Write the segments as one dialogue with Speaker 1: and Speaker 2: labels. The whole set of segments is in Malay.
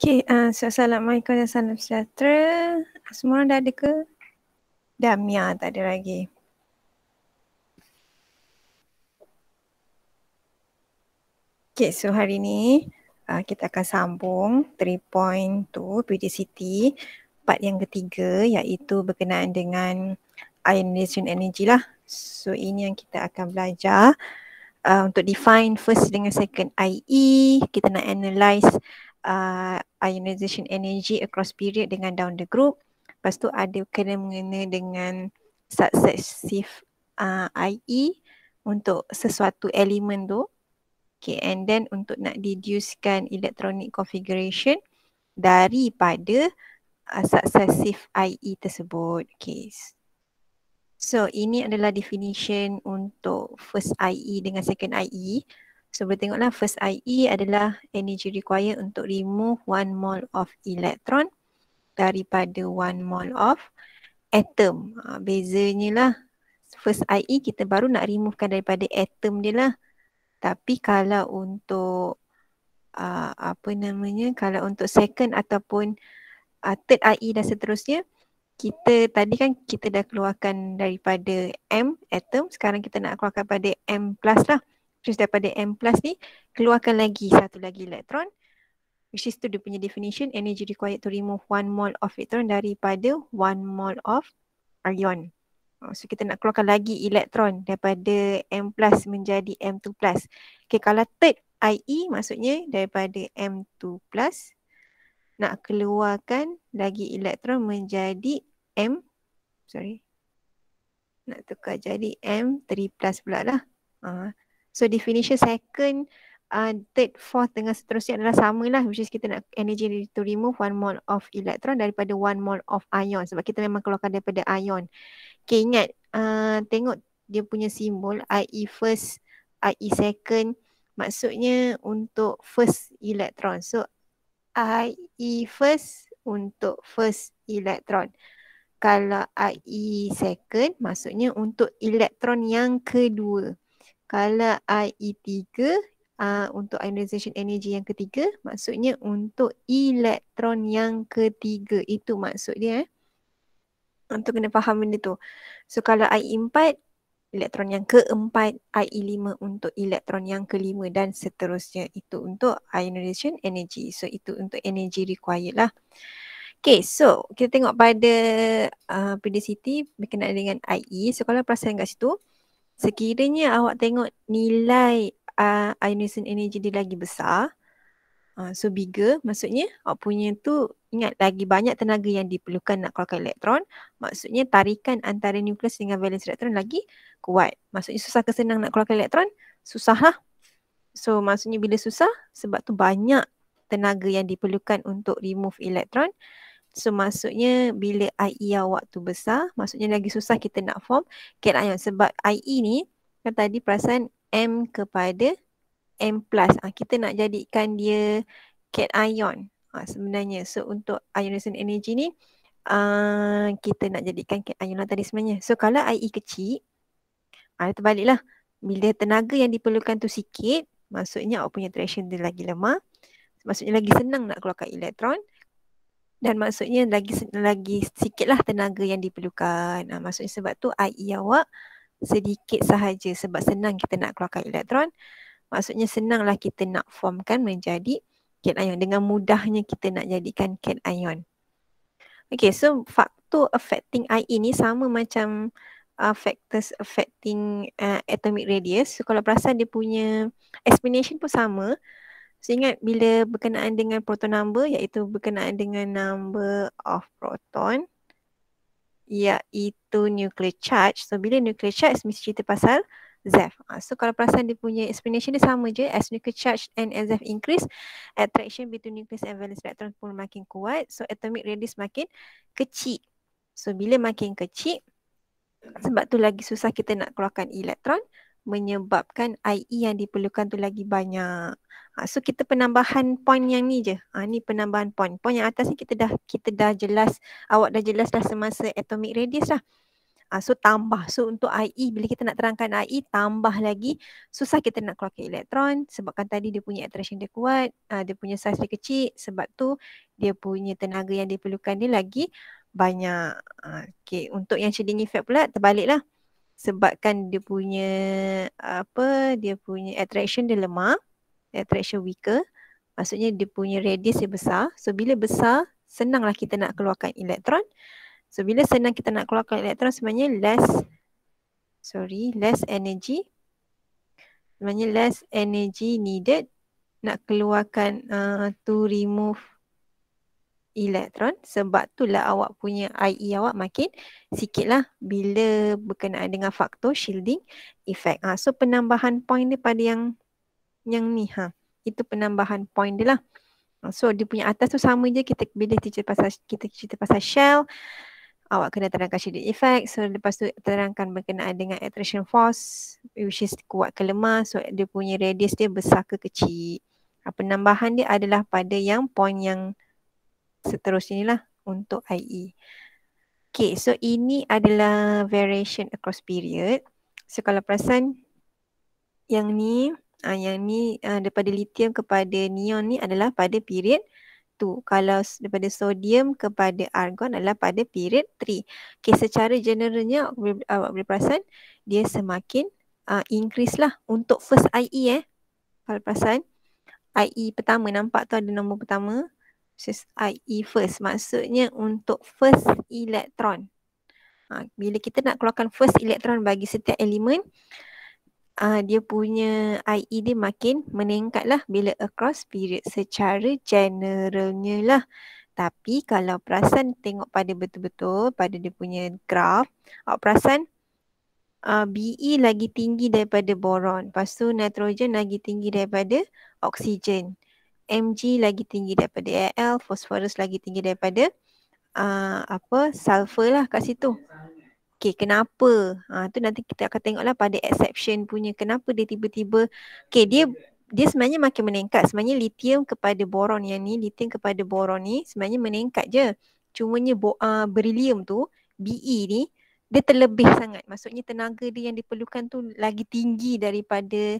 Speaker 1: Okay, so Assalamualaikum dan salam sejahtera. Semua orang dah ada ke? Dah, Mia tak ada lagi. Okay, so hari ni kita akan sambung 3.2 PDCT part yang ketiga, iaitu berkenaan dengan ionization energy lah. So ini yang kita akan belajar untuk define first dengan second, i.e. kita nak analyse ionization energy across period dengan down the group. Lepas tu ada kena-mengena dengan successive IE untuk sesuatu elemen tu. Okay, and then untuk nak deducekan electronic configuration daripada successive IE tersebut. Okay. So ini adalah definition untuk first IE dengan second IE. So boleh tengoklah, first IE adalah energy required untuk remove 1 mole of electron daripada 1 mole of atom. Bezanya lah, first IE kita baru nak removekan daripada atom dia lah. Tapi kalau untuk kalau untuk second ataupun third IE dan seterusnya, kita tadi kan kita dah keluarkan daripada M atom, sekarang kita nak keluarkan pada M plus lah. Terus daripada M plus ni keluarkan lagi satu lagi elektron, which is tu dia punya definition, energy required to remove 1 mole of electron daripada 1 mole of ion. So kita nak keluarkan lagi elektron daripada M plus menjadi M2 plus. Okay, kalau third IE maksudnya daripada M2 plus nak keluarkan lagi elektron menjadi nak tukar jadi M3 plus pula lah. So definition second, third, fourth dengan seterusnya adalah sama lah, which is kita nak energy to remove 1 mole of electron daripada 1 mole of ion, sebab kita memang keluarkan daripada ion. Okay, ingat, tengok dia punya simbol IE first, IE second, maksudnya untuk first electron. So IE first untuk first electron. Kalau IE second maksudnya untuk elektron yang kedua. Kalau IE 3 untuk ionization energy yang ketiga, maksudnya untuk elektron yang ketiga. Itu maksud dia. Untuk kena faham benda tu. So kalau IE 4, elektron yang keempat, IE 5 untuk elektron yang kelima dan seterusnya. Itu untuk ionization energy. So itu untuk energy required lah. Okay, so kita tengok pada PDCT berkenaan dengan IE. So kalau perasan kat situ, sekiranya awak tengok nilai ionization energy dia lagi besar, so bigger, maksudnya awak punya tu, ingat, lagi banyak tenaga yang diperlukan nak keluarkan elektron. Maksudnya tarikan antara nukleus dengan valence elektron lagi kuat. Maksudnya susah ke senang nak keluarkan elektron? Susah lah. So maksudnya bila susah, sebab tu banyak tenaga yang diperlukan untuk remove elektron. So maksudnya bila IE awak tu besar, maksudnya lagi susah kita nak form cation. Sebab IE ni kan tadi perasan M kepada M plus. Kita nak jadikan dia cation sebenarnya. So untuk ionization energy ni kita nak jadikan cation lah tadi sebenarnya. So kalau IE kecil, terbaliklah. Bila tenaga yang diperlukan tu sikit, maksudnya awak punya traction dia lagi lemah. Maksudnya lagi senang nak keluarkan elektron. Dan maksudnya lagi sikitlah tenaga yang diperlukan. Maksudnya sebab tu IE awak sedikit sahaja, sebab senang kita nak keluarkan elektron. Maksudnya senanglah kita nak formkan menjadi cation. Dengan mudahnya kita nak jadikan cation. Okay, so faktor affecting IE ni sama macam factors affecting atomic radius. So kalau perasan dia punya explanation pun sama. So ingat bila berkenaan dengan proton number, iaitu berkenaan dengan number of proton, iaitu nuclear charge. So bila nuclear charge mesti cerita pasal ZeV. So kalau perasan dia punya explanation dia sama je. As nuclear charge and as ZeV increase, attraction between nucleus and valence electron pun makin kuat. So atomic radius makin kecil. So bila makin kecil, sebab tu lagi susah kita nak keluarkan elektron, menyebabkan IE yang diperlukan tu lagi banyak. So kita penambahan point yang ni je. Ni penambahan point. Point yang atas ni kita dah jelas, awak dah jelas dah semasa atomic radius lah. So tambah. So untuk IE, bila kita nak terangkan IE, tambah lagi. Susah kita nak keluarkan elektron sebabkan tadi dia punya attraction dia kuat, dia punya size dia kecil. Sebab tu dia punya tenaga yang diperlukan dia lagi banyak. Okay, untuk yang shielding effect pula terbaliklah. Sebabkan dia punya dia punya attraction dia lemah, attraction weaker. Maksudnya dia punya radius dia besar. So bila besar, senanglah kita nak keluarkan elektron. So bila senang kita nak keluarkan elektron, sebenarnya less energy. Sebenarnya less energy needed nak keluarkan to remove elektron. Sebab itulah awak punya IE awak makin sikit lah bila berkenaan dengan faktor shielding effect. So penambahan point dia pada yang ni. Itu penambahan point dia lah. So dia punya atas tu sama je, bila kita cerita pasal shell, awak kena terangkan shielding effect. So lepas tu terangkan berkenaan dengan attraction force, which is kuat ke lemah. So dia punya radius dia besar ke kecil. Penambahan dia adalah pada yang point yang seterusnya lah untuk IE. Okay, so ini adalah variation across period. So kalau perasan yang ni daripada lithium kepada neon ni adalah pada period 2. Kalau daripada sodium kepada argon adalah pada period 3. Okay, secara generalnya awak boleh perasan dia semakin increase lah untuk first IE. Kalau perasan IE pertama, nampak tu ada nombor pertama, which IE first, maksudnya untuk first elektron. Bila kita nak keluarkan first elektron bagi setiap elemen, dia punya IE dia makin meningkat lah bila across period secara generalnya lah. Tapi kalau perasan tengok pada betul-betul pada dia punya graf, awak perasan Be lagi tinggi daripada boron, lepas tu nitrogen lagi tinggi daripada oksigen, Mg lagi tinggi daripada Al, fosforus lagi tinggi daripada sulfur lah kat situ. Okay, kenapa? Tu nanti kita akan tengoklah pada exception punya kenapa dia tiba-tiba. Okay, dia sebenarnya makin meningkat. Sebenarnya lithium kepada boron yang ni, lithium kepada boron ni sebenarnya meningkat je. Cumanya beryllium tu, Be ni, dia terlebih sangat. Maksudnya tenaga dia yang diperlukan tu lagi tinggi daripada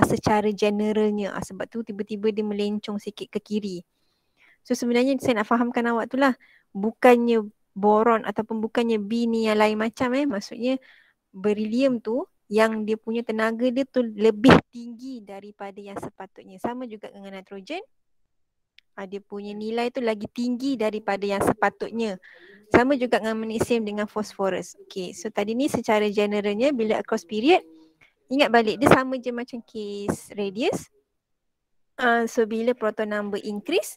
Speaker 1: secara generalnya. Sebab tu tiba-tiba dia melencong sikit ke kiri. So sebenarnya saya nak fahamkan awak tu lah. Bukannya boron ataupun bukannya B ni yang lain macam maksudnya beryllium tu yang dia punya tenaga dia tu lebih tinggi daripada yang sepatutnya. Sama juga dengan nitrogen, dia punya nilai tu lagi tinggi daripada yang sepatutnya. Sama juga dengan magnesium dengan fosforus. Okay, so tadi ni secara generalnya bila across period, ingat balik dia sama je macam case radius. So bila proton number increase,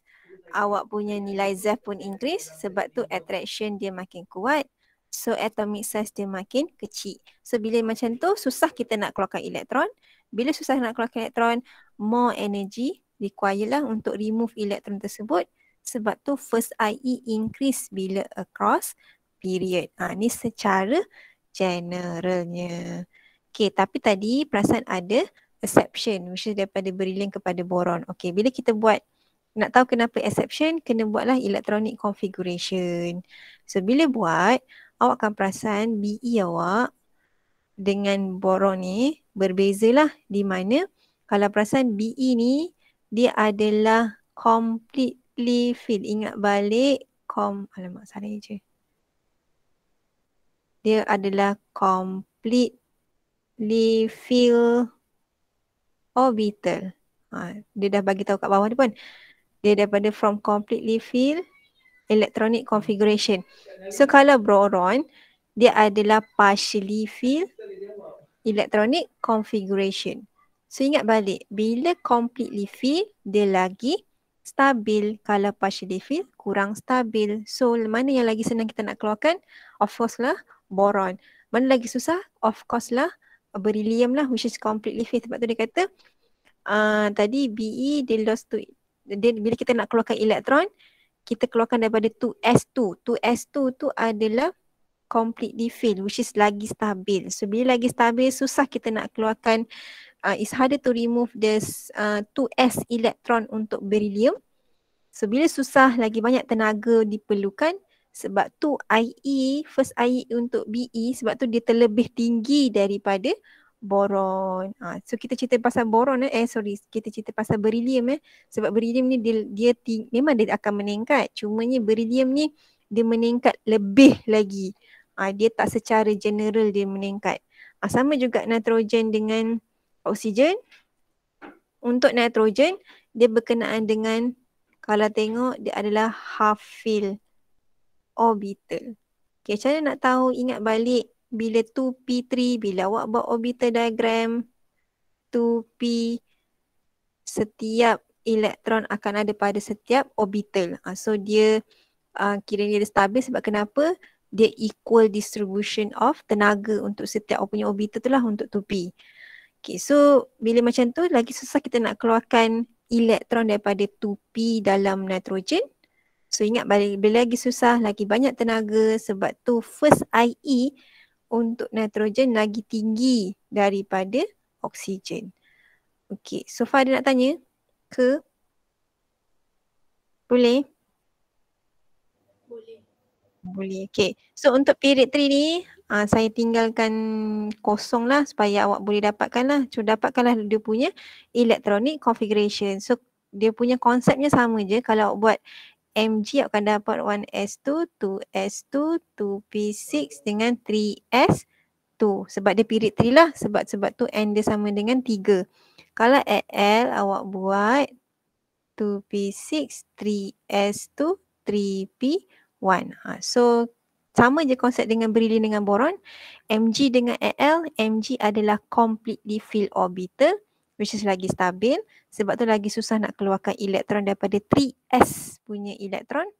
Speaker 1: awak punya nilai Z pun increase, sebab tu attraction dia makin kuat. So atomic size dia makin kecil. So bila macam tu susah kita nak keluarkan elektron. Bila susah nak keluarkan elektron, more energy require lah untuk remove elektron tersebut. Sebab tu first IE increase bila across period. Ni secara generalnya. Okay, tapi tadi perasaan ada exception, which is daripada beryllium kepada boron. Okay, bila kita buat, nak tahu kenapa exception, kena buatlah electronic configuration. So bila buat, awak akan perasan Be awak dengan boron ni berbezalah, di mana kalau perasan Be ni dia adalah completely filled. Ingat balik alamak salah je. Dia adalah completely filled orbital. Dia dah bagi tahu kat bawah ni pun. Dia daripada from completely filled electronic configuration. So kalau boron, dia adalah partially filled electronic configuration. So ingat balik, bila completely filled, dia lagi stabil. Kalau partially filled, kurang stabil. So mana yang lagi senang kita nak keluarkan? Of course lah boron. Mana lagi susah? Of course lah beryllium lah, which is completely filled. Sebab tu dia kata tadi Be dia lost to bila kita nak keluarkan elektron, kita keluarkan daripada 2s2. 2s2 tu adalah completely filled, which is lagi stabil. So bila lagi stabil, susah kita nak keluarkan, it's harder to remove this 2s electron untuk beryllium. So bila susah, lagi banyak tenaga diperlukan. Sebab tu IE, first IE untuk BE, sebab tu dia terlebih tinggi daripada boron. So kita cerita pasal boron kita cerita pasal beryllium sebab beryllium ni memang dia akan meningkat. Cumanya beryllium ni dia meningkat lebih lagi. Dia tak secara general dia meningkat. Sama juga nitrogen dengan oksigen. Untuk nitrogen dia berkenaan dengan, kalau tengok dia adalah half-filled orbital. Okay, macam mana nak tahu? Ingat balik bila 2p3, bila awak buat orbital diagram 2p, setiap elektron akan ada pada setiap orbital. So dia kiranya dia stabil sebab kenapa? Dia equal distribution of tenaga untuk setiap punya orbital tu lah untuk 2p. Okay, so bila macam tu lagi susah kita nak keluarkan elektron daripada 2p dalam nitrogen. So ingat balik, bila lagi susah, lagi banyak tenaga, sebab tu first IE untuk nitrogen lagi tinggi daripada oksigen. Okay, so far ada nak tanya ke? Boleh? Boleh. Okay, so untuk period 3 ni, saya tinggalkan kosong lah supaya awak boleh dapatkan lah. So dapatkanlah dia punya electronic configuration. So dia punya konsepnya sama je. Kalau awak buat Mg akan dapat 1s2, 2s2, 2p6 dengan 3s2. Sebab dia period 3 lah. Sebab tu N dia sama dengan 3. Kalau Al awak buat 2p6, 3s2, 3p1. So sama je konsep dengan beryllium dengan boron. Mg dengan Al, Mg adalah completely filled orbital, which is lagi stabil. Sebab tu lagi susah nak keluarkan elektron daripada 3s punya elektron.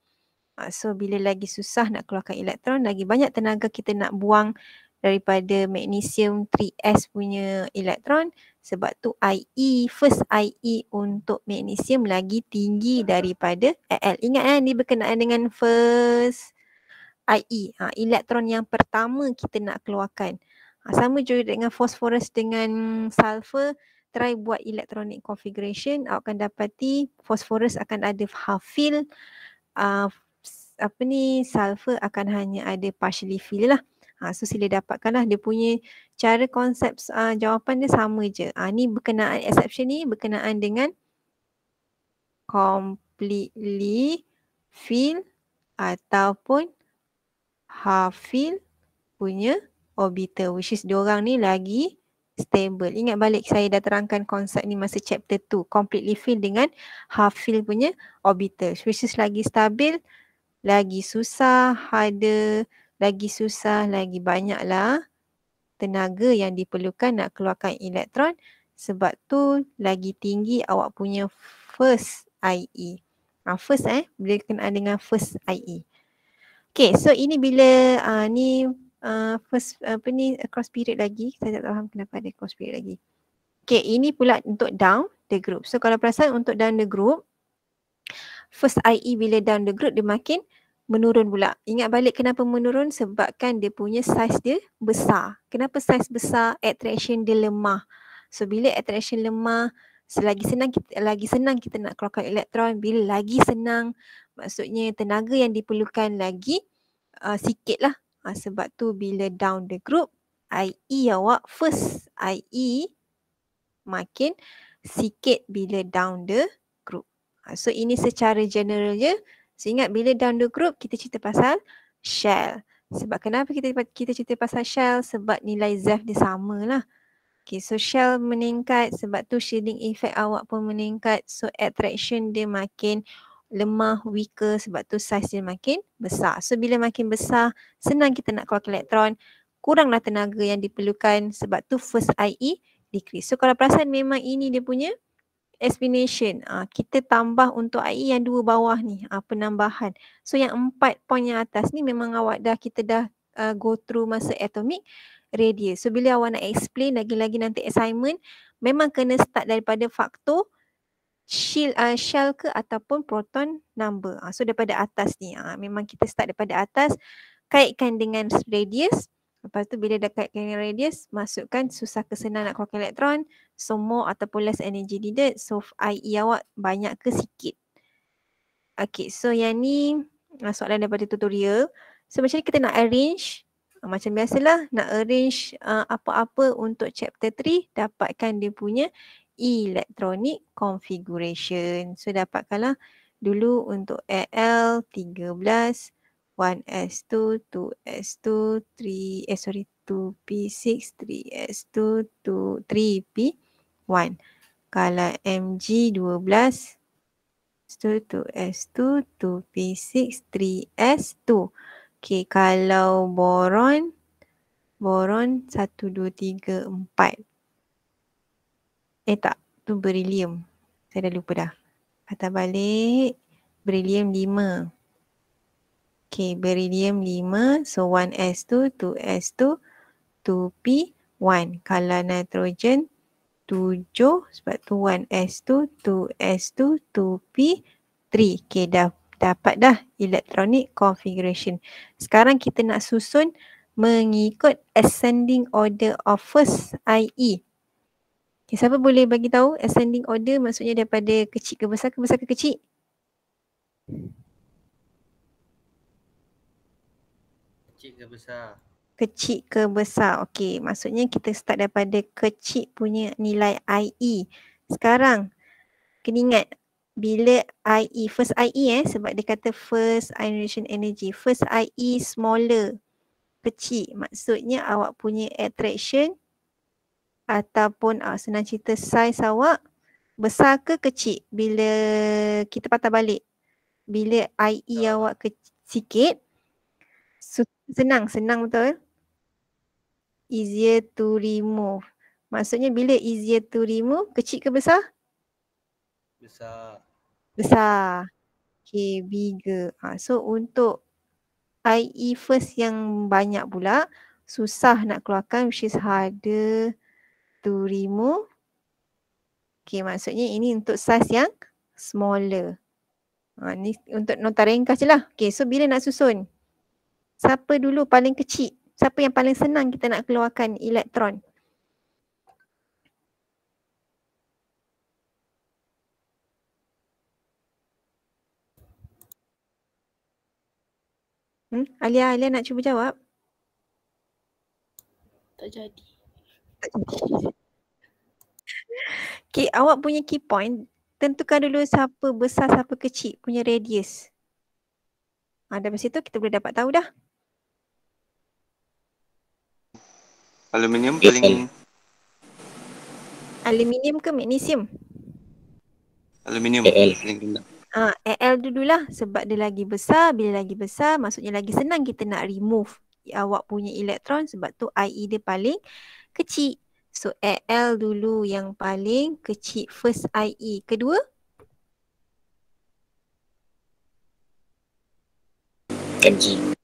Speaker 1: So bila lagi susah nak keluarkan elektron, lagi banyak tenaga kita nak buang daripada magnesium 3s punya elektron. Sebab tu IE, first IE untuk magnesium lagi tinggi daripada Al. Ingat ni berkenaan dengan first IE, elektron yang pertama kita nak keluarkan. Sama juga dengan phosphorus dengan sulfur. Try buat electronic configuration, awak akan dapati phosphorus akan ada half-filled, sulfur akan hanya ada partially filled lah. So sila dapatkanlah dia punya cara konsep jawapan dia sama je. Ni berkenaan exception ni berkenaan dengan completely filled ataupun half-filled punya orbital, which is diorang ni lagi stable. Ingat balik saya dah terangkan konsep ni masa chapter 2, completely filled dengan half-filled punya orbital, which is lagi stabil, lagi susah ada, lagi banyaklah tenaga yang diperlukan nak keluarkan elektron. Sebab tu lagi tinggi awak punya first IE. First berkenaan dengan first IE. Okay, so ini bila first cross period lagi. Saya tak faham kenapa ada cross period lagi. Okay, ini pula untuk down the group. So kalau perasan untuk down the group, first IE bila down the group dia makin menurun pula. Ingat balik kenapa menurun? Sebabkan dia punya size dia besar. Kenapa size besar? Attraction dia lemah. So bila attraction lemah, lagi senang kita nak keluarkan elektron. Bila lagi senang, maksudnya tenaga yang diperlukan lagi sikit lah. Sebab tu bila down the group, IE awak, first IE makin sikit bila down the group. So ini secara general je. So ingat bila down the group kita cerita pasal shell. Sebab kenapa kita cerita pasal shell? Sebab nilai ZeV dia sama lah. Okay, so shell meningkat, sebab tu shielding effect awak pun meningkat. So attraction dia makin lemah, weaker, sebab tu size dia makin besar. So bila makin besar, senang kita nak keluarkan elektron, kuranglah tenaga yang diperlukan, sebab tu first IE decrease. So kalau perasan memang ini dia punya explanation. Kita tambah untuk IE yang 2 bawah ni, penambahan. So yang 4 point yang atas ni memang kita dah go through masa atomic radius. So bila awak nak explain lagi-lagi nanti assignment, memang kena start daripada faktor shell ke ataupun proton number. So daripada atas ni, memang kita start daripada atas, kaitkan dengan radius. Lepas tu bila dah kaitkan dengan radius, masukkan susah ke senang nak keluarkan elektron, so more ataupun less energy needed. So IE awak banyak ke sikit. Okay, so yang ni soalan daripada tutorial. So macam ni kita nak arrange, macam biasalah nak arrange apa-apa untuk chapter 3, dapatkan dia punya electronic configuration. So dapatkanlah dulu untuk AL 13, 1s2, 2s2, 2p6, 3s2, 3p1. Kalau mg 12, S2, 2S2, 2P6, 3S2. Okay, kalau boron 1, 2, 3, 4. Tak, tu beryllium. Saya dah lupa dah. Patah balik, beryllium 5. Okay, beryllium 5. So 1S2, 2S2, 2P1. Kalau nitrogen 7, sebab tu 1S2, 2S2, 2P3. Okay, dah dapat dah electronic configuration. Sekarang kita nak susun mengikut ascending order of first IE. Okay, siapa boleh bagi tahu ascending order maksudnya daripada kecil ke besar ke kecil?
Speaker 2: Kecil ke besar?
Speaker 1: Kecil ke besar. Okey, maksudnya kita start daripada kecil punya nilai IE. Sekarang kena ingat bila IE, first IE sebab dia kata first ionization energy. First IE smaller, kecil. Maksudnya awak punya attraction ataupun senang cerita size awak besar ke kecil bila kita patah balik. Bila IE awak sikit, senang betul. Easier to remove. Maksudnya bila easier to remove, kecil ke besar?
Speaker 2: Besar.
Speaker 1: Besar. Okay, bigger. So untuk IE first yang banyak pula, susah nak keluarkan, which is harder to remove. Okay, maksudnya ini untuk size yang smaller. Ni untuk nota ringkas je lah. Okay, so bila nak susun? Siapa dulu paling kecil? Siapa yang paling senang kita nak keluarkan elektron? Alia nak cuba jawab?
Speaker 3: Tak jadi.
Speaker 1: Okay, awak punya key point, tentukan dulu siapa besar, siapa kecil punya radius. Dari situ kita boleh dapat tahu dah.
Speaker 4: Aluminium paling...
Speaker 1: Aluminium ke magnesium?
Speaker 4: Aluminium paling rendah.
Speaker 1: Al dululah sebab dia lagi besar. Bila lagi besar maksudnya lagi senang kita nak remove awak punya elektron sebab tu IE dia paling kecil. So Al dulu yang paling kecil, first IE. Kedua? Mg.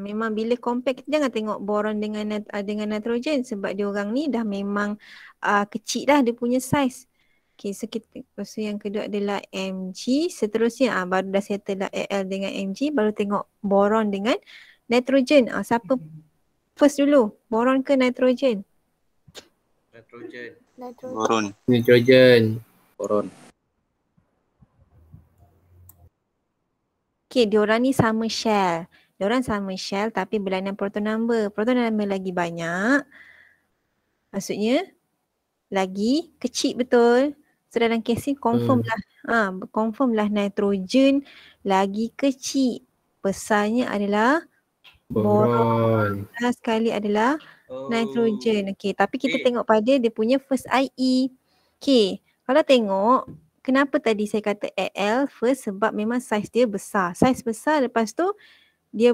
Speaker 1: Memang bila compare kita jangan tengok boron dengan nitrogen sebab dia orang ni dah memang kecil dah dia punya size. Okay, so yang kedua adalah Mg. Seterusnya baru dah settle dah Al dengan Mg, baru tengok boron dengan nitrogen. Siapa first dulu? Boron ke nitrogen?
Speaker 2: Nitrogen.
Speaker 4: Boron.
Speaker 5: Nitrogen. Boron.
Speaker 1: Okay, diorang ni sama shell. Diorang sama shell tapi berlainan proton number. Proton number lagi banyak. Maksudnya lagi kecil betul. So dalam kes ni confirm lah nitrogen lagi kecil. Besarnya adalah boron. Besar sekali adalah nitrogen. Okay, tapi kita tengok pada dia punya first IE. Okay, kalau tengok kenapa tadi saya kata Al first sebab memang size dia besar. Size besar, lepas tu dia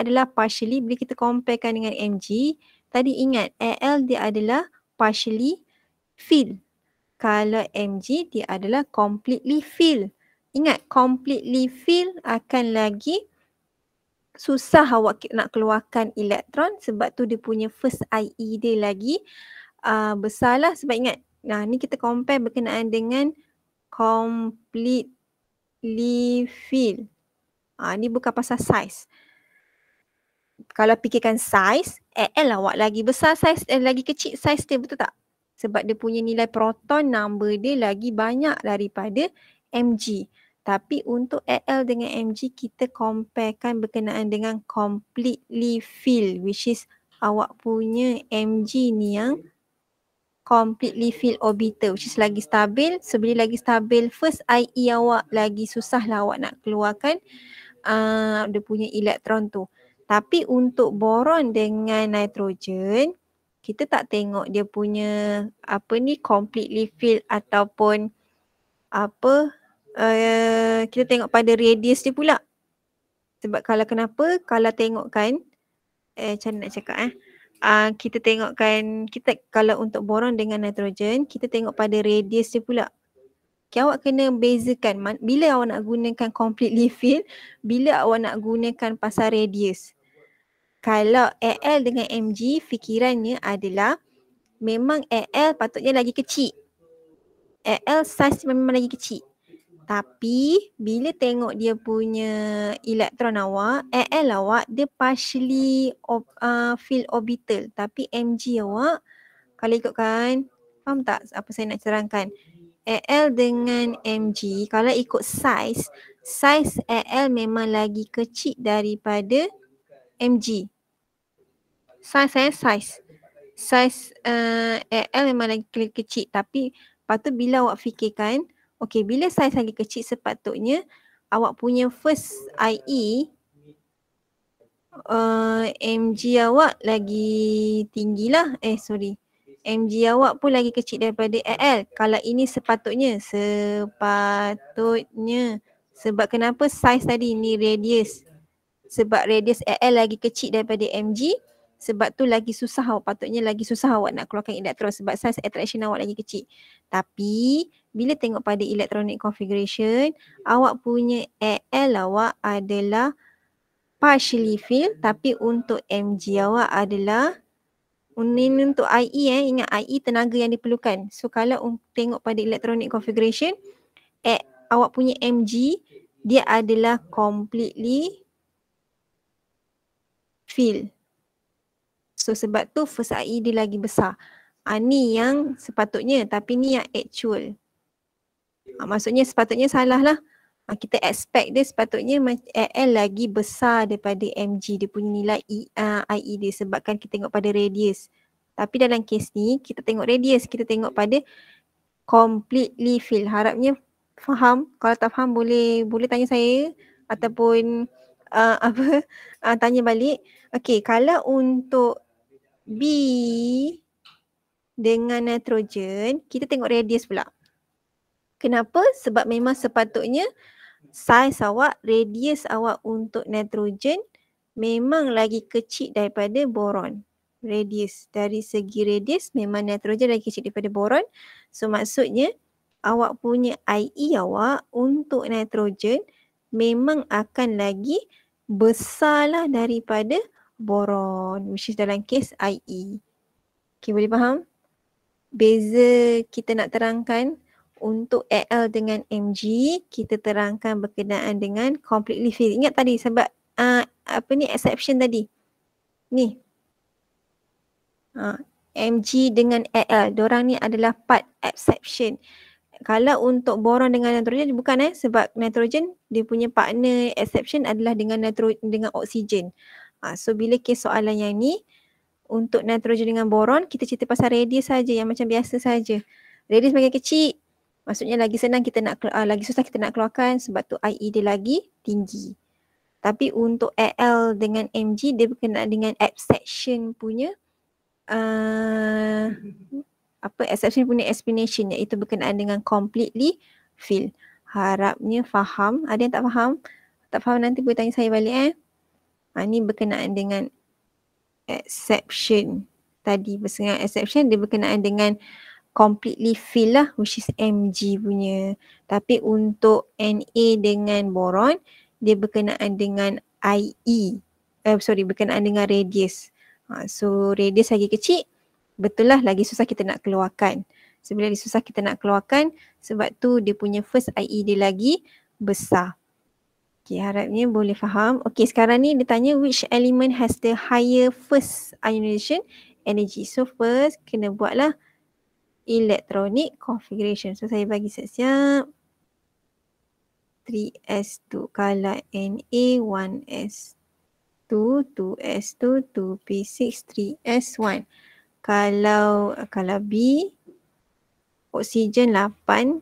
Speaker 1: adalah partially, bila kita comparekan dengan Mg, tadi ingat Al dia adalah partially filled. Kalau Mg dia adalah completely filled. Ingat completely filled akan lagi susah awak nak keluarkan elektron sebab tu dia punya first IE dia lagi besar lah. Sebab ingat, ni kita compare berkenaan dengan completely filled. Ni bukan pasal size. Kalau fikirkan size, Al awak lagi besar size, lagi kecil size dia, betul tak? Sebab dia punya nilai proton number dia lagi banyak daripada Mg. Tapi untuk Al dengan Mg kita comparekan berkenaan dengan completely filled, which is awak punya Mg ni yang completely filled orbital, which is lagi stabil. So bila lagi stabil, first IE awak lagi susah lah awak nak keluarkan dia punya elektron tu. Tapi untuk boron dengan nitrogen, kita tak tengok dia punya completely filled ataupun kita tengok pada radius dia pula. Sebab kenapa? Kalau tengokkan macam nak cakap kita tengokkan, kalau untuk boron dengan nitrogen, kita tengok pada radius dia pula. Okay, awak kena bezakan bila awak nak gunakan completely filled, bila awak nak gunakan pasal radius. Kalau Al dengan Mg, fikirannya adalah memang Al patutnya lagi kecil. Al size memang lagi kecil. Tapi bila tengok dia punya elektron awak, Al awak dia partially filled orbital. Tapi Mg awak, kalau ikutkan, faham tak apa saya nak terangkan? Al dengan Mg, kalau ikut size Al memang lagi kecil daripada Mg. Size Al memang lagi kecil. Tapi lepas tu bila awak fikirkan, okey, bila size lagi kecil, sepatutnya awak punya first IE Mg awak lagi tinggilah. Mg awak pun lagi kecil daripada Al. Kalau ini sepatutnya. Sebab kenapa size tadi ni radius? Sebab radius Al lagi kecil daripada Mg. Sebab tu lagi susah awak nak keluarkan elektron sebab size attraction awak lagi kecil. Tapi bila tengok pada electronic configuration, awak punya Al awak adalah partially filled, tapi untuk Mg awak adalah untuk IE ingat IE tenaga yang diperlukan. So kalau tengok pada electronic configuration, awak punya Mg dia adalah completely filled. So sebab tu first IE dia lagi besar. Ni yang sepatutnya, tapi ni yang actual. Maksudnya sepatutnya salah lah. Kita expect dia sepatutnya Al lagi besar daripada Mg, dia punya nilai IE dia, sebabkan kita tengok pada radius. Tapi dalam kes ni kita tengok radius, kita tengok pada completely filled. Harapnya faham. Kalau tak faham boleh tanya saya ataupun tanya balik. Okey, kalau untuk B dengan nitrogen, kita tengok radius pula. Kenapa? Sebab memang sepatutnya size awak, radius awak untuk nitrogen memang lagi kecil daripada boron. Dari segi radius memang nitrogen lagi kecil daripada boron. So maksudnya awak punya IE awak untuk nitrogen memang akan lagi besarlah daripada boron, which is dalam kes IE. Okay, boleh faham? Beza kita nak terangkan untuk Al dengan Mg, kita terangkan berkenaan dengan completely filled. Ingat tadi sebab exception tadi. Ni. Mg dengan Al, diorang ni adalah part exception. Kalau untuk boron dengan nitrogen bukan sebab nitrogen dia punya partner exception adalah dengan oksigen. So bila kes soalan yang ni untuk nitrogen dengan boron, kita cerita pasal radius saja yang macam biasa saja. Radius makin kecil, maksudnya lagi senang lagi susah kita nak keluarkan sebab tu IE dia lagi tinggi. Tapi untuk Al dengan Mg dia berkenaan dengan exception punya exception punya explanation, iaitu berkenaan dengan completely filled. Harapnya faham. Ada yang tak faham? Tak faham nanti boleh tanya saya balik ni berkenaan dengan exception. Tadi berkenaan exception dia berkenaan dengan completely filled lah, which is Mg punya. Tapi untuk Na dengan boron dia berkenaan dengan IE. Berkenaan dengan radius. So radius lagi kecil, betul lah lagi susah kita nak keluarkan. Sebab lagi susah kita nak keluarkan, sebab tu dia punya first IE dia lagi besar. Okay, harapnya boleh faham. Okay, sekarang ni dia tanya which element has the higher first ionization energy. So first kena buatlah electronic configuration. So saya bagi siap-siap. 3s2. Kalau Na 1s2, 2s2, 2p6, 3s1. Kalau B, oksigen 8,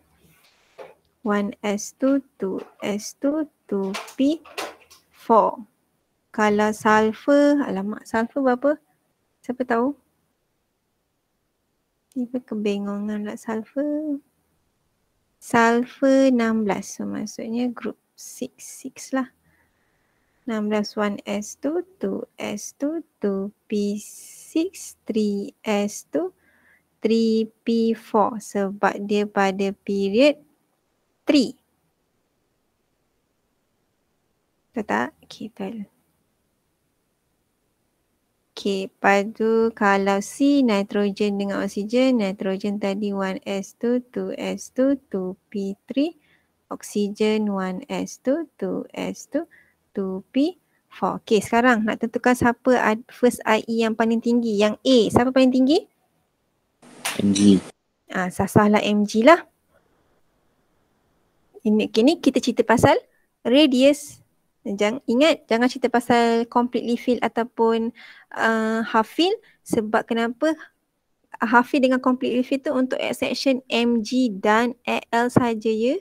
Speaker 1: 1s2, 2s2, 2p4. Kalau sulfur, alamak, sulfur berapa? Siapa tahu? Tiba kebengongan lah sulfur. Sulfur 16. So maksudnya group 6 lah. 16 1s2, 2s2, 2p6, 3s2, 3p4 sebab dia pada period 3. Betul tak? Okay, okay, lepas tu kalau C, nitrogen dengan oksigen, nitrogen tadi 1s2, 2s2, 2p3, oksigen 1s2, 2s2, 2p4. Okay, sekarang nak tentukan siapa first IE yang paling tinggi. Yang A, siapa paling tinggi?
Speaker 5: Mg.
Speaker 1: Sasahlah Mg lah. Ini kita cerita pasal radius. Ingat, jangan cerita pasal completely filled ataupun half filled. Sebab kenapa? Half filled dengan completely filled tu untuk section Mg dan Al saja ya.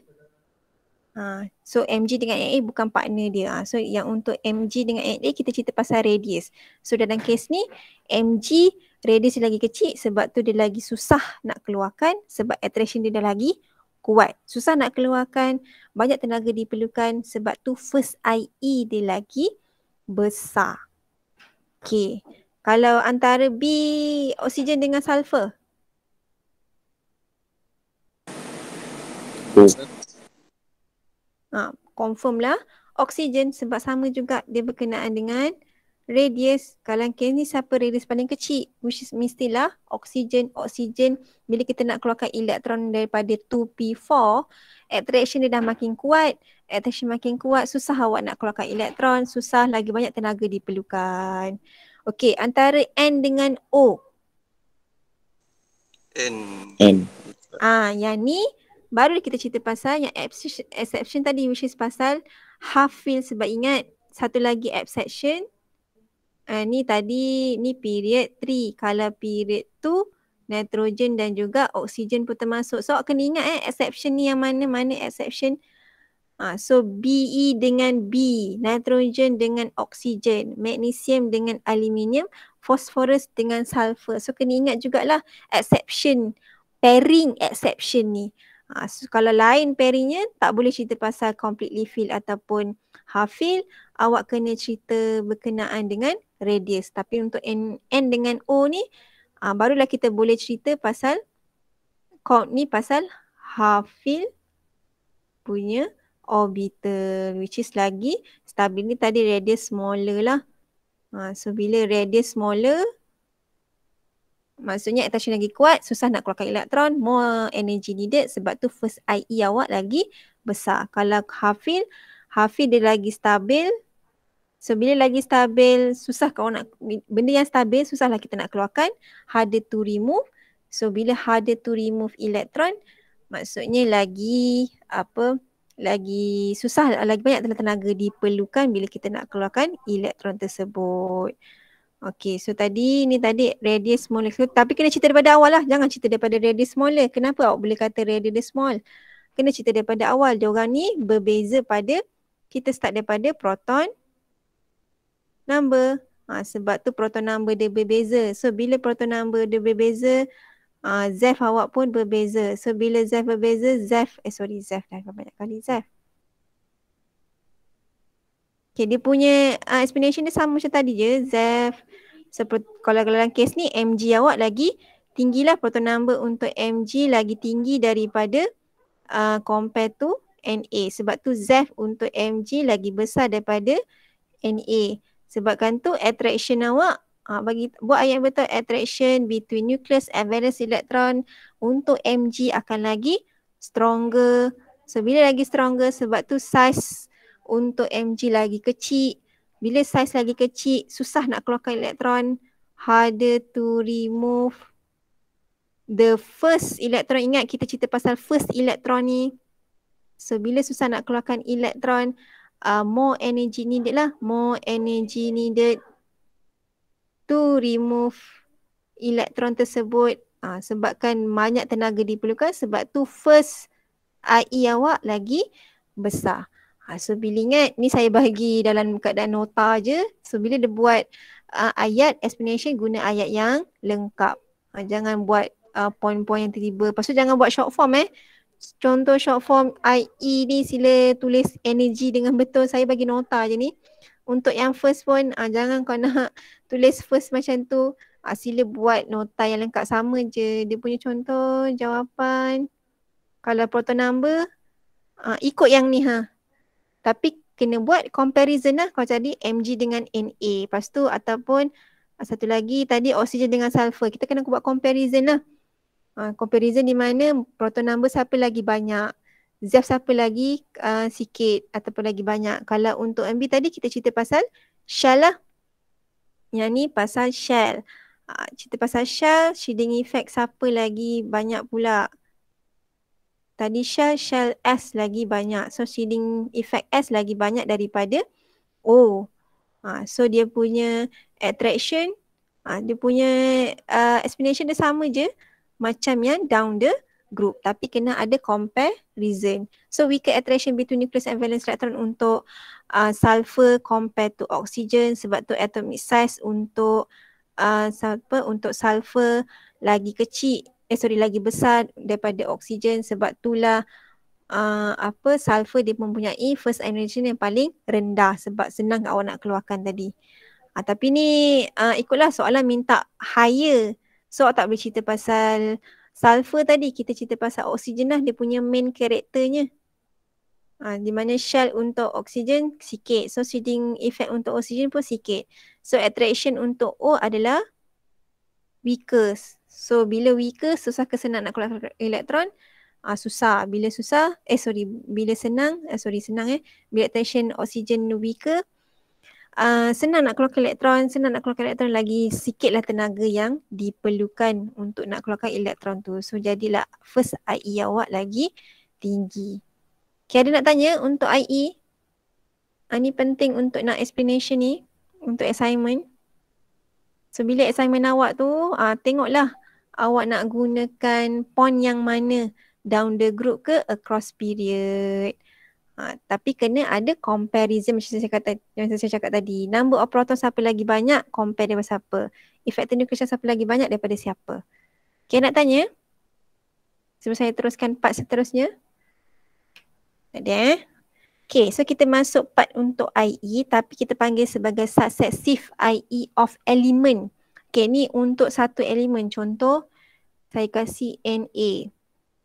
Speaker 1: So Mg dengan Na bukan partner dia. So yang untuk Mg dengan Na kita cerita pasal radius. So dalam kes ni Mg radius dia lagi kecil sebab tu dia lagi susah nak keluarkan sebab attraction dia dah lagi kuat. Susah nak keluarkan, banyak tenaga diperlukan sebab tu first IE dia lagi besar. Okay. Kalau antara B, oksigen dengan sulfur. Confirm lah. Oksigen sebab sama juga dia berkenaan dengan radius. Kalau kes ni siapa radius paling kecil? Which is mestilah oksigen. Oksigen bila kita nak keluarkan elektron daripada 2p4, attraction dia dah makin kuat. Attraction makin kuat, susah awak nak keluarkan elektron. Susah, lagi banyak tenaga diperlukan. Okey, antara N dengan O.
Speaker 4: N.
Speaker 1: Yang ni baru kita cerita pasal yang exception tadi, which is pasal half fill. Sebab ingat satu lagi exception. Ni tadi ni period 3. Kalau period 2 nitrogen dan juga oksigen pun termasuk. So awak kena ingat exception ni yang mana exception. So Be dengan B, nitrogen dengan oksigen, magnesium dengan aluminium, phosphorus dengan sulfur. So kena ingat jugalah exception, pairing exception ni. So kalau lain pairingnya tak boleh cerita pasal completely filled ataupun half filled. Awak kena cerita berkenaan dengan radius. Tapi untuk N dengan O ni barulah kita boleh cerita pasal ni pasal half filled punya orbital, which is lagi stabil. Ni tadi radius smaller lah. So bila radius smaller maksudnya attraction lagi kuat, susah nak keluarkan elektron, more energy needed sebab tu first IE awak lagi besar. Kalau half filled dia lagi stabil. So bila lagi stabil, susah kalau nak benda yang stabil, susahlah kita nak keluarkan, harder to remove. So bila harder to remove electron, maksudnya lagi lagi susah, lagi banyak tenaga diperlukan bila kita nak keluarkan elektron tersebut. Okay, so ni tadi radius smaller. Tapi kena cerita daripada awal lah, jangan cerita daripada radius smaller. Kenapa awak boleh kata radius small? Kena cerita daripada awal. Diorang ni berbeza pada, kita start daripada proton number. Sebab tu proton number dia berbeza. So bila proton number dia berbeza, ZEF awak pun berbeza. So bila ZEF berbeza, ZEF dah banyak kali ZEF. Okay, dia punya explanation dia sama macam tadi je. ZEF, seperti kalau dalam kes ni Mg awak lagi tinggilah, proton number untuk Mg lagi tinggi daripada compare to Na. Sebab tu ZEF untuk Mg lagi besar daripada Na. Sebabkan tu attraction awak buat ayat betul, attraction between nucleus and valence electron untuk Mg akan lagi stronger. So bila lagi stronger, sebab tu size untuk Mg lagi kecil. Bila size lagi kecil, susah nak keluarkan elektron, harder to remove the first electron. Ingat kita cerita pasal first electron ni. So bila susah nak keluarkan elektron, more energy needed lah. More energy needed to remove elektron tersebut. Sebabkan banyak tenaga diperlukan, sebab tu first IE awak lagi besar. So bila ingat, ni saya bagi dalam keadaan nota je. So bila dia buat ayat explanation, guna ayat yang lengkap. Jangan buat poin-poin yang tiba-tiba. Lepas tu jangan buat short form Contoh short form IE ni sila tulis energy dengan betul. Saya bagi nota je ni. Untuk yang first pun jangan kau nak tulis first macam tu. Sila buat nota yang lengkap, sama je. Dia punya contoh jawapan. Kalau proton number, ikut yang ni Tapi kena buat comparison lah. Kalau tadi Mg dengan Na. Lepas tu ataupun satu lagi tadi oksigen dengan sulfur. Kita kena buat comparison lah. Comparison di mana proton number siapa lagi banyak. ZEF siapa lagi sikit ataupun lagi banyak. Kalau untuk Mb tadi kita cerita pasal shell lah. Yang ni pasal shell. Cerita pasal shell, shielding effect siapa lagi banyak pula. Tadi shell S lagi banyak. So shielding effect S lagi banyak daripada O. So dia punya attraction, dia punya explanation dia sama je macam yang down the group. Tapi kena ada comparison. So weaker attraction between nucleus and valence electron untuk sulfur compared to oxygen. Sebab tu atomic size untuk sulfur lagi kecil. Lagi besar daripada oksigen. Sebab itulah sulfur dia mempunyai first ionization yang paling rendah. Sebab senang awak nak keluarkan tadi. Tapi ni ikutlah soalan minta higher. So awak tak boleh cerita pasal sulfur tadi. Kita cerita pasal oksigen lah. Dia punya main karakternya. Di mana shell untuk oksigen sikit. So shielding effect untuk oksigen pun sikit. So attraction untuk O adalah weaker. So bila weaker, susah ke senang nak keluarkan elektron? Susah. Bila susah, bila senang, bila attraction oksigen weaker, senang nak keluarkan elektron, lagi sikitlah tenaga yang diperlukan untuk nak keluarkan elektron tu. So jadilah first IE awak lagi tinggi. Okay, ada nak tanya untuk IE? Ni penting untuk nak explanation ni, untuk assignment. So bila assignment awak tu, tengoklah awak nak gunakan point yang mana, down the group ke across period. Tapi kena ada comparison macam saya cakap tadi. Number of proton siapa lagi banyak, compare dengan siapa. Effective nucleus siapa lagi banyak daripada siapa. Okay, nak tanya? Sebelum saya teruskan part seterusnya. Ada Okay, so kita masuk part untuk IE, tapi kita panggil sebagai successive IE of element. Okay, ni untuk satu elemen. Contoh, saya kasih Na.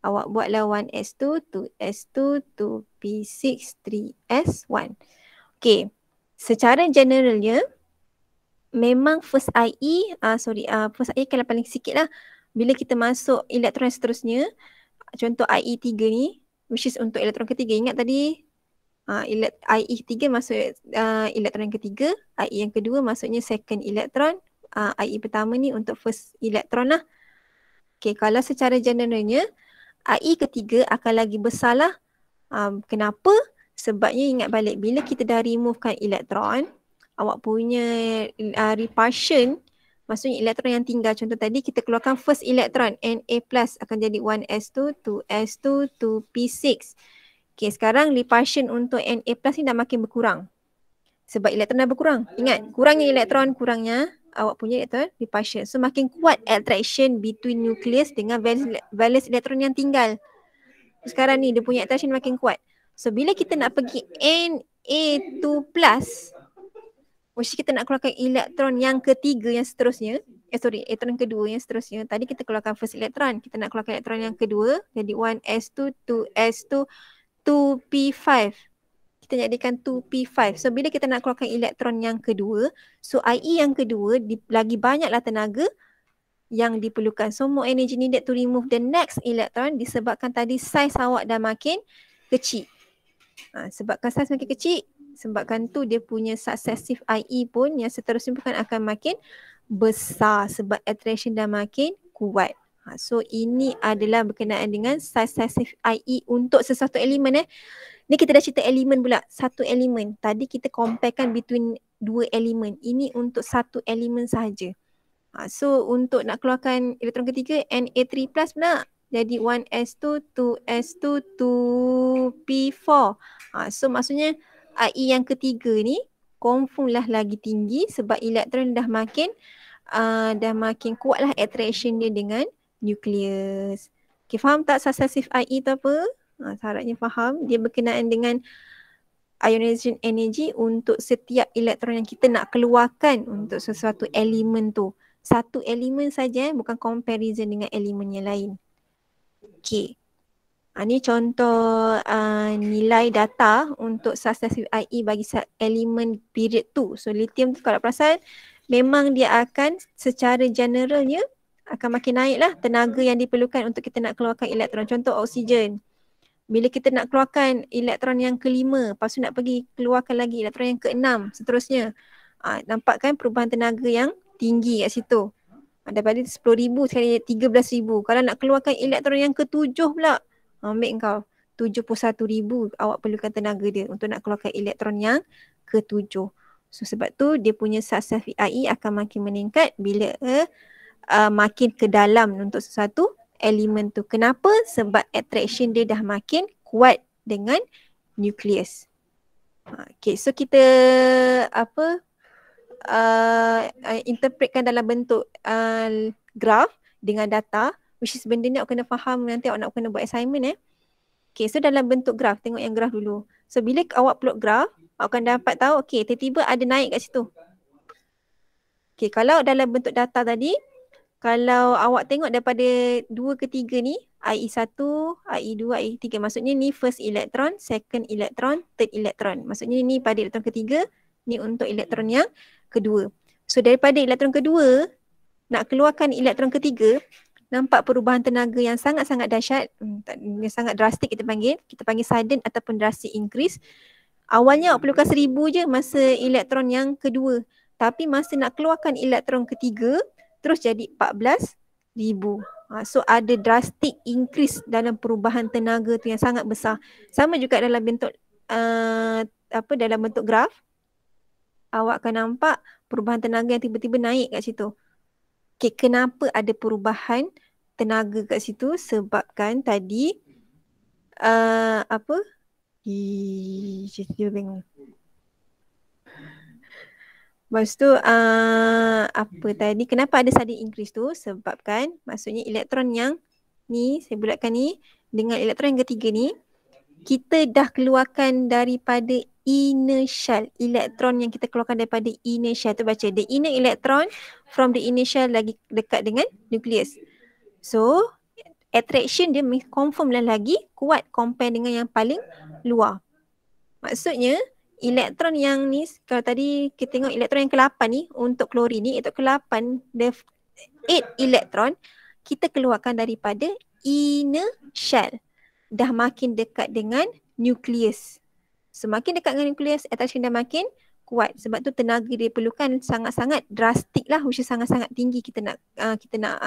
Speaker 1: Awak buatlah 1s2, 2s2, 2p6, 3s1. Okay, secara generalnya, memang first IE, first IE kalau paling sikit lah. Bila kita masuk elektron seterusnya, contoh IE3 ni, which is untuk elektron ketiga. Ingat tadi, IE3 masuk elektron yang ketiga, IE yang kedua maksudnya second elektron, IE pertama ni untuk first elektron lah. Okay, kalau secara generalnya, IE ketiga akan lagi besar lah. Kenapa? Sebabnya ingat balik, bila kita dah removekan elektron, awak punya repulsion, maksudnya elektron yang tinggal. Contoh tadi kita keluarkan first elektron, Na plus akan jadi 1s2, 2s2, 2p6. Okay, sekarang repulsion untuk Na plus ni dah makin berkurang. Sebab elektron dah berkurang. Ingat, kurangnya elektron, kurangnya awak punya repulsion. So makin kuat attraction between nucleus dengan valence elektron yang tinggal. Sekarang ni dia punya attraction makin kuat. So bila kita nak pergi Na2 plus, mesti kita nak keluarkan elektron yang ketiga yang seterusnya. Elektron kedua yang seterusnya. Tadi kita keluarkan first elektron. Kita nak keluarkan elektron yang kedua. Jadi 1s2, 2s2, 2p5. Kita jadikan 2p5. So bila kita nak keluarkan elektron yang kedua, so IE yang kedua lagi banyaklah tenaga yang diperlukan. So more energy needed to remove the next electron disebabkan tadi saiz awak dah makin kecil. Sebabkan saiz makin kecil, sebabkan tu dia punya successive IE pun yang seterusnya bukan akan makin besar sebab attraction dah makin kuat. So ini adalah berkenaan dengan successive IE untuk sesuatu elemen. Ni kita dah cerita elemen pula. Satu elemen. Tadi kita comparekan between dua elemen. Ini untuk satu elemen sahaja. So untuk nak keluarkan elektron ketiga Na3+ pula. Jadi 1s2, 2s2, 2p4. So maksudnya IE yang ketiga ni confirm lah lagi tinggi sebab elektron dah makin kuat lah attraction dia dengan nukleus. Okay, faham tak successive IE tu apa? Harapnya faham. Dia berkenaan dengan ionization energy untuk setiap elektron yang kita nak keluarkan untuk sesuatu elemen tu. Satu elemen saja, bukan comparison dengan elemen yang lain. Okay. Ni contoh nilai data untuk successive IE bagi elemen period 2. So lithium tu kalau perasan memang dia akan secara generalnya akan makin naik lah tenaga yang diperlukan untuk kita nak keluarkan elektron. Contoh oksigen. Bila kita nak keluarkan elektron yang kelima, lepas tu nak pergi keluarkan lagi elektron yang keenam, seterusnya. Nampak kan perubahan tenaga yang tinggi kat situ. Daripada 10,000 sekali 13,000. Kalau nak keluarkan elektron yang ketujuh pula, ambil kau 71,000 awak perlukan tenaga dia untuk nak keluarkan elektron yang ketujuh. So sebab tu dia punya successive IE akan makin meningkat bila makin ke dalam untuk sesuatu elemen tu. Kenapa? Sebab attraction dia dah makin kuat dengan nukleus. Okay, so kita interpretkan dalam bentuk graf dengan data, which is benda ni awak kena faham nanti awak nak kena buat assignment. Okay, so dalam bentuk graf, tengok yang graf dulu. So bila awak plot graf, awak akan dapat tahu, okay, tiba-tiba ada naik kat situ. Okay, kalau dalam bentuk data tadi, kalau awak tengok daripada 2 ke 3 ni, IE1, IE2, IE3, maksudnya ni first electron, second electron, third electron. Maksudnya ni pada elektron ketiga, ni untuk elektron yang kedua. So daripada elektron kedua, nak keluarkan elektron ketiga, nampak perubahan tenaga yang sangat-sangat dahsyat, yang sangat drastik kita panggil sudden ataupun drastic increase. Awalnya awak perlukan 1,000 je masa elektron yang kedua. Tapi masa nak keluarkan elektron ketiga, terus jadi 14,000. So ada drastic increase dalam perubahan tenaga tu yang sangat besar. Sama juga dalam bentuk dalam bentuk graf. Awak akan nampak perubahan tenaga yang tiba-tiba naik kat situ. Okay, kenapa ada perubahan tenaga kat situ? Sebabkan tadi kita tengok. Lepas tu tadi kenapa ada sudden increase tu? Sebabkan maksudnya elektron yang ni, saya bulatkan ni dengan elektron yang ketiga ni, kita dah keluarkan daripada inertial. Elektron yang kita keluarkan daripada inertial tu baca the inner electron from the inertial lagi dekat dengan nukleus. So attraction dia confirm lah lagi kuat compare dengan yang paling luar. Maksudnya elektron yang ni, kalau tadi kita tengok elektron yang ke-8 ni untuk klorin ni, untuk ke-8 the 8 elektron kita keluarkan daripada inner shell. Dah makin dekat dengan nukleus. Semakin dekat dengan nukleus, attraction dah makin kuat. Sebab tu tenaga dia perlukan sangat-sangat drastik lah, which is sangat-sangat tinggi kita nak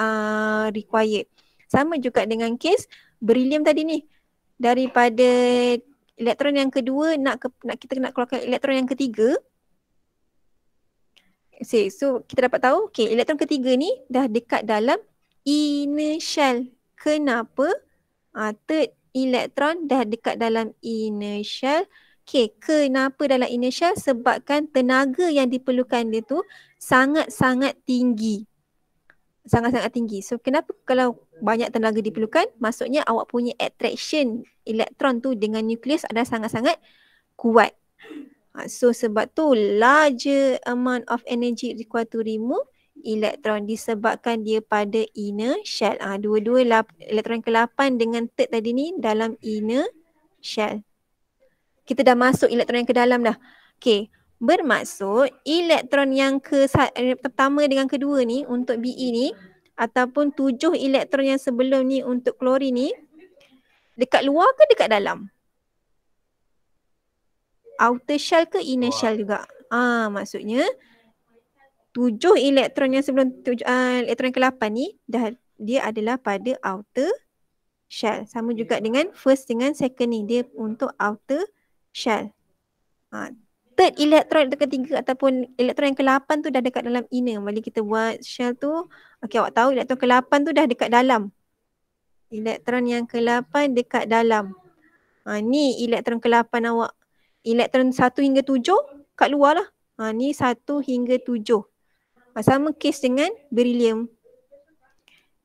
Speaker 1: required. Sama juga dengan kes beryllium tadi ni. Daripada elektron yang kedua kita nak keluarkan elektron yang ketiga. So kita dapat tahu elektron ketiga ni dah dekat dalam inner shell. Kenapa? Third elektron dah dekat dalam inner shell. Kenapa dalam inner shell? Sebabkan tenaga yang diperlukan dia tu sangat-sangat tinggi. Sangat-sangat tinggi. So kenapa kalau banyak tenaga diperlukan? Maksudnya awak punya attraction elektron tu dengan nukleus adalah sangat-sangat kuat. So sebab tu larger amount of energy required to remove elektron disebabkan dia pada inner shell. Dua-dua elektron ke-8 dengan third tadi ni dalam inner shell. Kita dah masuk elektron yang ke dalam dah. Bermaksud elektron yang pertama dengan kedua ni untuk Be ni ataupun 7 elektron yang sebelum ni untuk klorin ni dekat luar ke dekat dalam? Outer shell ke inner shell juga? Maksudnya 7 elektron yang sebelum elektron yang ke-8 ni dah dia adalah pada outer shell. Sama juga dengan first dengan second ni, dia untuk outer shell. Third elektron atau ketiga ataupun elektron yang ke-8 tu dah dekat dalam inner. Bila kita buat shell tu, okey, awak tahu elektron ke-8 tu dah dekat dalam. Elektron yang ke-8 dekat dalam. Ni elektron ke-8 awak. Elektron 1 hingga 7 kat luar lah. Ni 1 hingga 7. Sama kes dengan beryllium.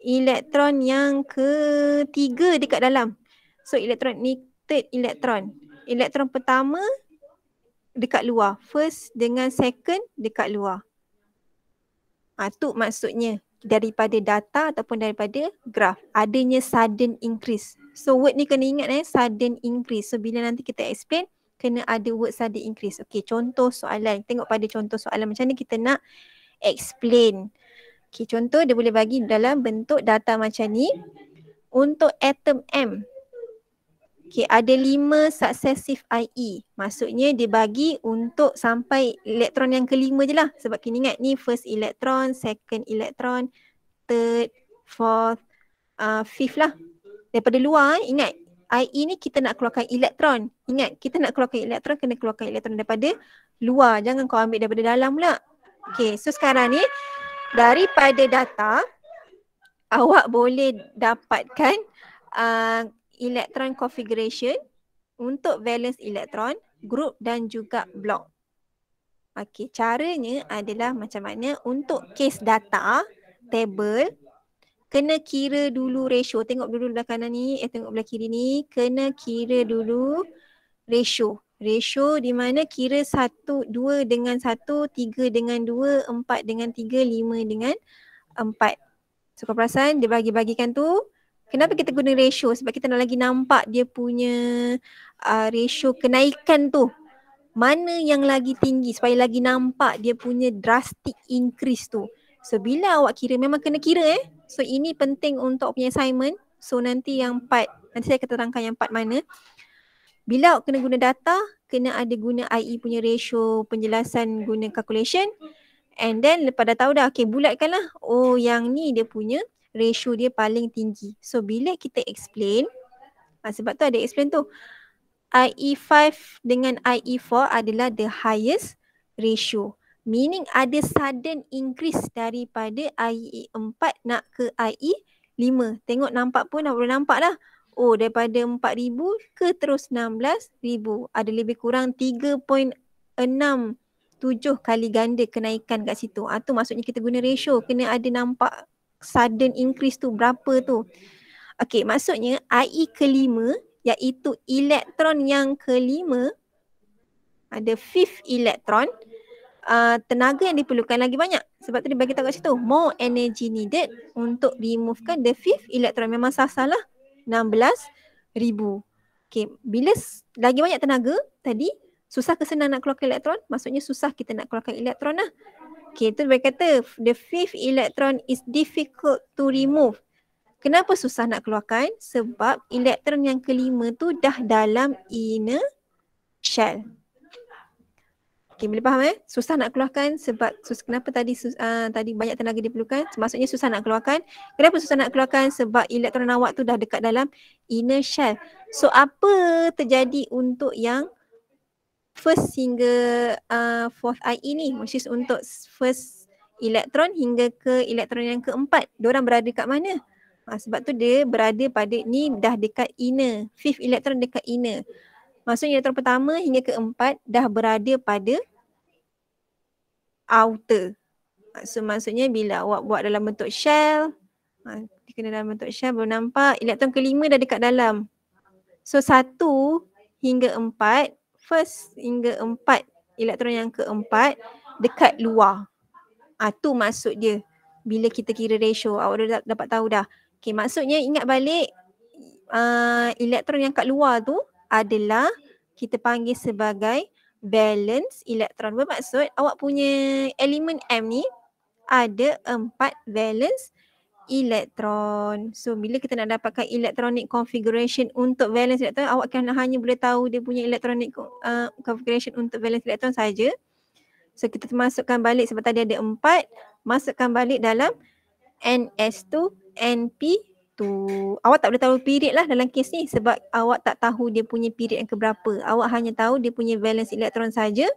Speaker 1: Elektron yang ke-3 dekat dalam. So elektron ni third elektron. Elektron pertama dekat luar. First dengan second dekat luar. Tu maksudnya daripada data ataupun daripada graf. Adanya sudden increase. So word ni kena ingat sudden increase. So bila nanti kita explain, kena ada word sudden increase. Okey, contoh soalan. Tengok pada contoh soalan macam ni kita nak explain. Okey, contoh dia boleh bagi dalam bentuk data macam ni. Untuk atom M. Okey, ada 5 successive IE. Maksudnya dia bagi untuk sampai elektron yang kelima je lah. Sebab kena ingat ni first elektron, second elektron, third, fourth, fifth lah. Daripada luar ingat IE ni kita nak keluarkan elektron. Ingat kita nak keluarkan elektron, kena keluarkan elektron daripada luar. Jangan kau ambil daripada dalam pula. Okey, so sekarang ni daripada data awak boleh dapatkan electron configuration untuk valence elektron, group dan juga blok. Okey, caranya adalah macam mana untuk case data, table, kena kira dulu ratio. Tengok dulu belah kanan ni, tengok belah kiri ni, kena kira dulu ratio. Ratio di mana kira 1, 2 dengan 1, 3 dengan 2, 4 dengan 3, 5 dengan 4. So kau perasan dia bagi-bagikan tu. Kenapa kita guna ratio? Sebab kita nak lagi nampak dia punya ratio kenaikan tu. Mana yang lagi tinggi supaya lagi nampak dia punya drastic increase tu. So bila awak kira, memang kena kira So ini penting untuk punya assignment. So nanti yang part, nanti saya akan terangkan yang part mana. Bila awak kena guna data, kena ada guna IE punya ratio, penjelasan guna calculation. And then lepas dah tahu dah, okay, bulatkanlah. Oh yang ni dia punya ratio dia paling tinggi. So bila kita explain, sebab tu ada explain tu, IE5 dengan IE4 adalah the highest ratio. Meaning ada sudden increase daripada IE4 nak ke IE5. Tengok nampak pun dah boleh nampak lah. Oh daripada 4,000 ke terus 16,000. Ada lebih kurang 3.67 kali ganda kenaikan kat situ. Tu maksudnya kita guna ratio. Kena ada nampak sudden increase tu berapa tu. Okey, maksudnya IE kelima iaitu elektron yang kelima, ada fifth elektron, tenaga yang diperlukan lagi banyak. Sebab tu dia bagi tahu kat situ, more energy needed untuk removekan the fifth elektron. Memang salah 16,000. Okey, bila lagi banyak tenaga tadi, susah ke senang nak keluarkan elektron? Maksudnya susah kita nak keluarkan elektron lah. Okay, tu dia kata the fifth electron is difficult to remove. Kenapa susah nak keluarkan? Sebab elektron yang kelima tu dah dalam inner shell. Okay, boleh faham Susah nak keluarkan sebab kenapa tadi banyak tenaga diperlukan? Maksudnya susah nak keluarkan. Kenapa susah nak keluarkan? Sebab elektron awak tu dah dekat dalam inner shell. So apa terjadi untuk yang first hingga fourth IE ni, which is untuk first elektron hingga ke elektron yang keempat. Diorang berada kat mana? Sebab tu dia berada pada ni dah dekat inner. Fifth elektron dekat inner. Maksudnya elektron pertama hingga keempat dah berada pada outer. So maksudnya bila awak buat dalam bentuk shell, kena dalam bentuk shell baru nampak elektron kelima dah dekat dalam. So 1 hingga 4, first hingga 4 elektron yang keempat dekat luar. Tu maksud dia bila kita kira ratio. Awak dah dapat tahu dah. Okay, maksudnya ingat balik elektron yang kat luar tu adalah kita panggil sebagai valence elektron. Bermaksud awak punya elemen M ni ada 4 valence elektron. So bila kita nak dapatkan electronic configuration untuk valence elektron, awak kan hanya boleh tahu dia punya electronic configuration untuk valence elektron saja. So kita masukkan balik sebab tadi ada 4, masukkan balik dalam NS2 NP2. Awak tak boleh tahu period lah dalam kes ni sebab awak tak tahu dia punya period yang keberapa. Awak hanya tahu dia punya valence elektron saja.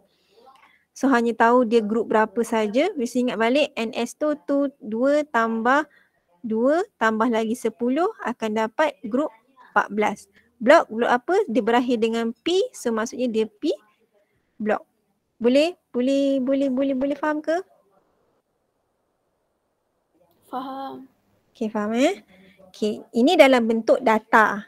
Speaker 1: So hanya tahu dia group berapa saja. Mesti ingat balik NS2 tu 2 tambah 2 tambah lagi 10 akan dapat group 14. Blok apa? Dia berakhir dengan P, so maksudnya dia P blok. Boleh faham ke?
Speaker 3: Faham.
Speaker 1: Okay, faham Okay, ini dalam bentuk data,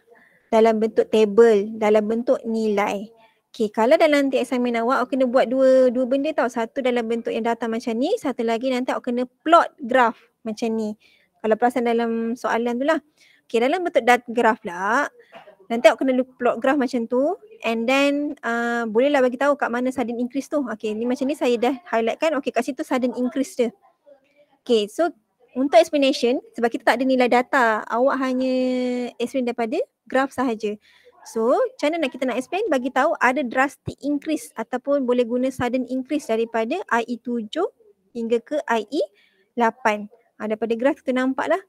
Speaker 1: dalam bentuk table, dalam bentuk nilai. Okay, kalau dalam nanti assignment awak kena buat dua benda tau. Satu dalam bentuk yang data macam ni, satu lagi nanti awak kena plot graph macam ni. Kalau perasan dalam soalan tu lah. Okay, dalam bentuk graph lah, nanti awak kena plot graph macam tu and then bolehlah bagi tahu kat mana sudden increase tu. Okay, ni macam ni saya dah highlightkan. Okay, kat situ sudden increase dia. Okay, so untuk explanation, sebab kita tak ada nilai data, awak hanya explain daripada graph sahaja. So, macam mana kita nak explain? Bagi tahu ada drastic increase ataupun boleh guna sudden increase daripada IE7 hingga ke IE8. Daripada graph kita nampak lah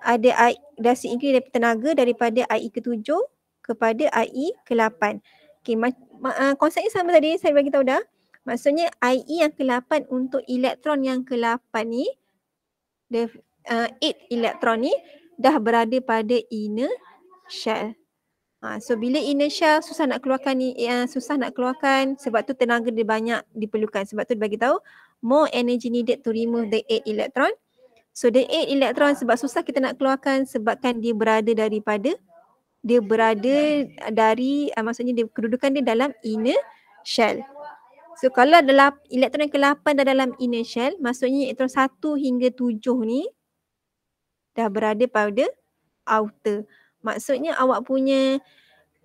Speaker 1: ada drastic increase daripada tenaga daripada IE ke-7 kepada IE ke-8. Okay, konsepnya sama tadi saya bagi tahu dah. Maksudnya IE yang ke-8 untuk elektron yang ke-8 ni, the 8 elektron ni dah berada pada inner shell. So bila inner shell susah nak keluarkan sebab tu tenaga dia banyak diperlukan. Sebab tu dia bagi tahu more energy needed to remove the 8 electron. So the 8 electron sebab susah kita nak keluarkan sebabkan dia berada dari maksudnya dia kedudukan dia dalam inner shell. So kalau elektron yang ke-8 dah dalam inner shell, maksudnya elektron 1 hingga 7 ni dah berada pada outer. Maksudnya awak punya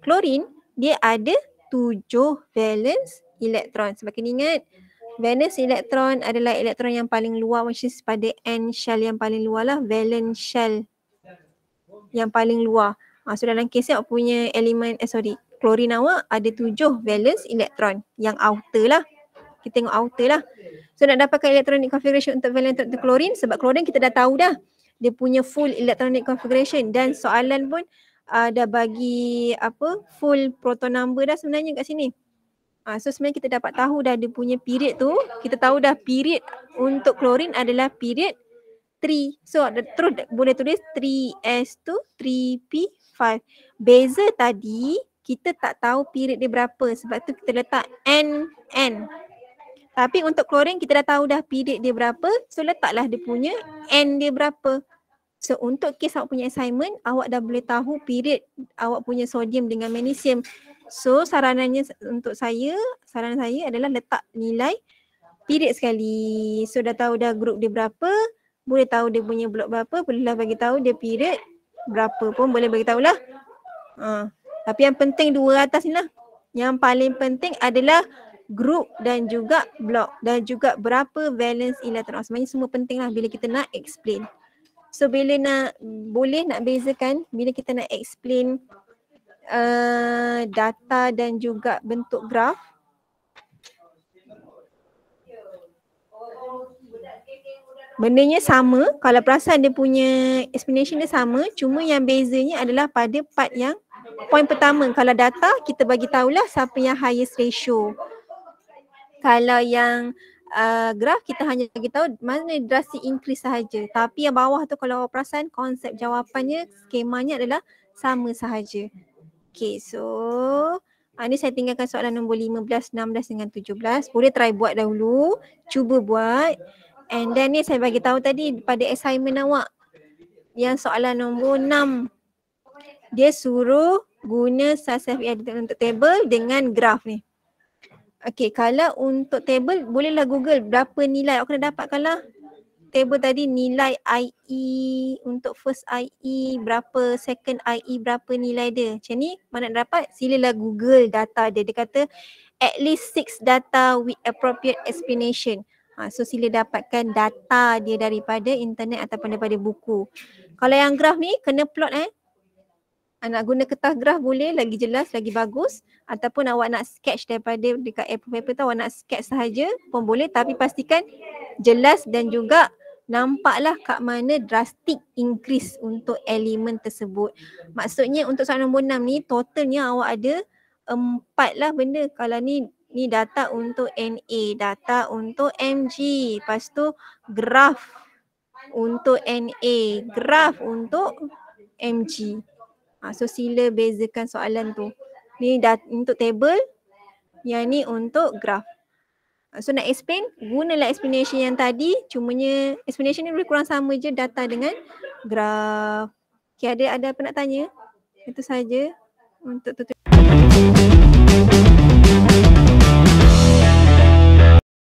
Speaker 1: klorin dia ada 7 valence elektron. Sebab kena ingat valence elektron adalah elektron yang paling luar, which is pada N shell yang paling luar lah, valence shell yang paling luar. So dalam kes awak punya klorin awak ada 7 valence elektron yang outer lah. Kita tengok outer lah. So nak dapatkan electronic configuration untuk valence untuk klorin, sebab klorin kita dah tahu dah dia punya full electronic configuration dan soalan pun dah bagi full proton number dah sebenarnya kat sini. So sebenarnya kita dapat tahu dah dia punya period tu. Kita tahu dah period untuk klorin adalah period 3. So terus boleh tulis 3s2 3p5. Beza tadi kita tak tahu period dia berapa, sebab tu kita letak n. Tapi untuk klorin kita dah tahu dah period dia berapa, so letaklah dia punya n dia berapa. So untuk kes awak punya assignment, awak dah boleh tahu period awak punya sodium dengan magnesium. So saran saya adalah letak nilai period sekali. So dah tahu dah group dia berapa, boleh tahu dia punya blok berapa, bolehlah bagi tahu dia period berapa pun boleh bagi tahulah. Tapi yang penting dua atas ni lah. Yang paling penting adalah group dan juga blok dan juga berapa valence elektron. Sebenarnya semua penting lah bila kita nak explain. So bila boleh nak bezakan bila kita nak explain data dan juga bentuk graf. Bendanya sama, kalau perasan dia punya explanation dia sama, cuma yang bezanya adalah pada part yang point pertama. Kalau data kita bagi tahulah siapa yang highest ratio. Kalau yang graf kita hanya bagi tahu mana drastic increase sahaja. Tapi yang bawah tu kalau awak perasan konsep jawapannya, skemanya adalah sama sahaja. Okay, so ni saya tinggalkan soalan nombor 15, 16 dengan 17. Boleh try buat dahulu, cuba buat. And then ni saya bagi tahu tadi pada assignment awak yang soalan nombor 6. Dia suruh guna self-evident untuk table dengan graf ni. Okay, kalau untuk table bolehlah Google berapa nilai awak kena dapatkan lah. Table tadi nilai IE untuk first IE berapa, second IE berapa nilai dia. Macam ni mana nak dapat? Silalah Google data dia. Dia kata at least 6 data with appropriate explanation. So sila dapatkan data dia daripada internet ataupun daripada buku. Kalau yang graf ni kena plot nak guna kertas graf boleh, lagi jelas, lagi bagus. Ataupun awak nak sketch daripada dekat A4 paper tu, awak nak sketch sahaja pun boleh. Tapi pastikan jelas dan juga nampaklah kat mana drastic increase untuk elemen tersebut. Maksudnya untuk soalan nombor 6 ni totalnya awak ada 4 lah benda. Kalau ni data untuk NA, data untuk MG, lepas tu graf untuk NA, graf untuk MG. So sila bezakan soalan tu. Ni untuk table, yang ni untuk graf. So nak explain, gunalah explanation yang tadi, cumanya explanation ni lebih kurang sama je data dengan graf. Okay, ada apa nak tanya? Itu saja untuk tutorial.